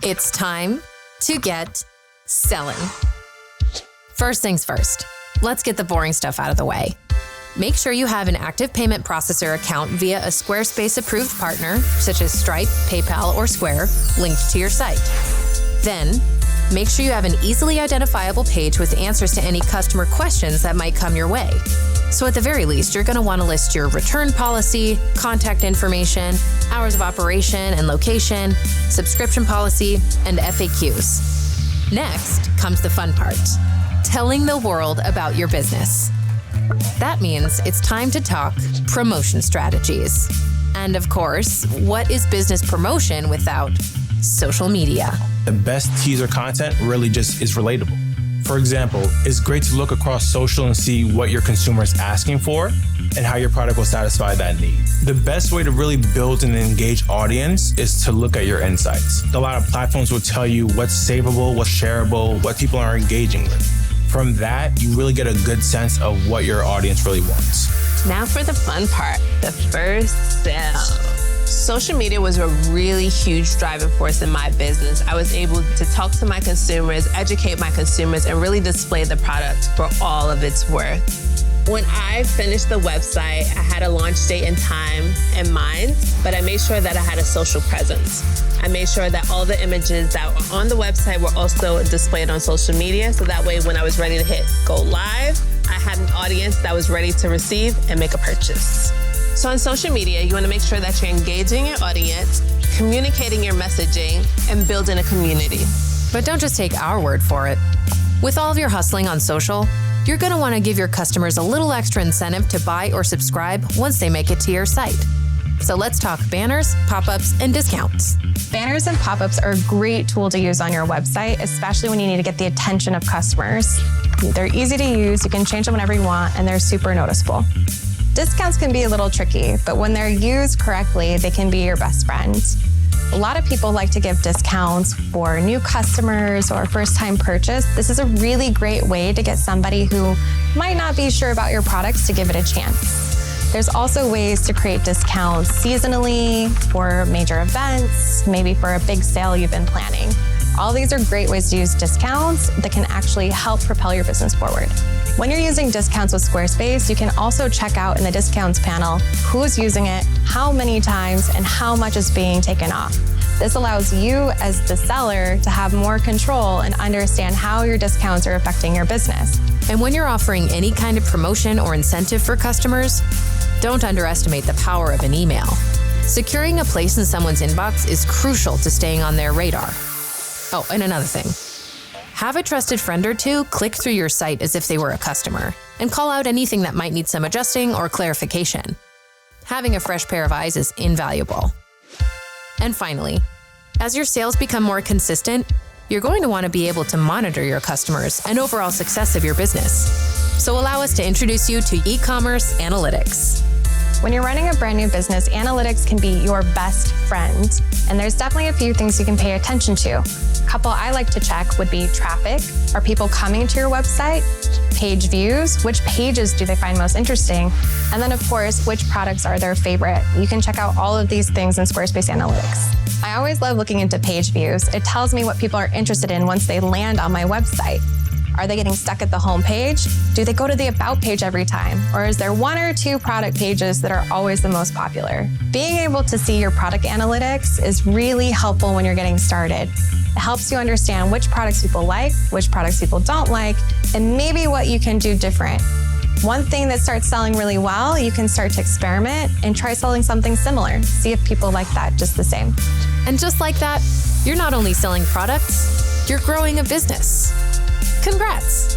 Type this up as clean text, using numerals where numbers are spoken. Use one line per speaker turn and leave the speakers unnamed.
It's time to get selling. First things first, let's get the boring stuff out of the way. Make sure you have an active payment processor account via a Squarespace approved partner, such as Stripe, PayPal, or Square, linked to your site. Then, make sure you have an easily identifiable page with answers to any customer questions that might come your way. So at the very least, you're going to want to list your return policy, contact information, hours of operation and location, subscription policy, and FAQs. Next comes the fun part, telling the world about your business. That means it's time to talk promotion strategies. And of course, what is business promotion without social media?
The best teaser content really just is relatable. For example, it's great to look across social and see what your consumer is asking for and how your product will satisfy that need. The best way to really build an engaged audience is to look at your insights. A lot of platforms will tell you what's savable, what's shareable, what people are engaging with. From that, you really get a good sense of what your audience really wants.
Now for the fun part, the first sale. Social media was a really huge driving force in my business. I was able to talk to my consumers, educate my consumers, and really display the product for all of its worth. When I finished the website, I had a launch date and time in mind, but I made sure that I had a social presence. I made sure that all the images that were on the website were also displayed on social media, so that way when I was ready to hit go live, I had an audience that was ready to receive and make a purchase. So on social media, you want to make sure that you're engaging your audience, communicating your messaging, and building a community.
But don't just take our word for it. With all of your hustling on social, you're going to want to give your customers a little extra incentive to buy or subscribe once they make it to your site. So let's talk banners, pop-ups, and discounts.
Banners and pop-ups are a great tool to use on your website, especially when you need to get the attention of customers. They're easy to use, you can change them whenever you want, and they're super noticeable. Discounts can be a little tricky, but when they're used correctly, they can be your best friend. A lot of people like to give discounts for new customers or first-time purchase. This is a really great way to get somebody who might not be sure about your products to give it a chance. There's also ways to create discounts seasonally for major events, maybe for a big sale you've been planning. All these are great ways to use discounts that can actually help propel your business forward. When you're using discounts with Squarespace, you can also check out in the discounts panel who's using it, how many times, and how much is being taken off. This allows you as the seller to have more control and understand how your discounts are affecting your business.
And when you're offering any kind of promotion or incentive for customers, don't underestimate the power of an email. Securing a place in someone's inbox is crucial to staying on their radar. Oh, and another thing. Have a trusted friend or two click through your site as if they were a customer and call out anything that might need some adjusting or clarification. Having a fresh pair of eyes is invaluable. And finally, as your sales become more consistent, you're going to want to be able to monitor your customers and overall success of your business. So allow us to introduce you to e-commerce analytics.
When you're running a brand new business, analytics can be your best friend. And there's definitely a few things you can pay attention to. A couple I like to check would be traffic. Are people coming to your website? Page views. Which pages do they find most interesting? And then, of course, which products are their favorite? You can check out all of these things in Squarespace Analytics. I always love looking into page views. It tells me what people are interested in once they land on my website. Are they getting stuck at the home page? Do they go to the About page every time? Or is there one or two product pages that are always the most popular? Being able to see your product analytics is really helpful when you're getting started. It helps you understand which products people like, which products people don't like, and maybe what you can do different. One thing that starts selling really well, you can start to experiment and try selling something similar. See if people like that just the same.
And just like that, you're not only selling products, you're growing a business. Congrats!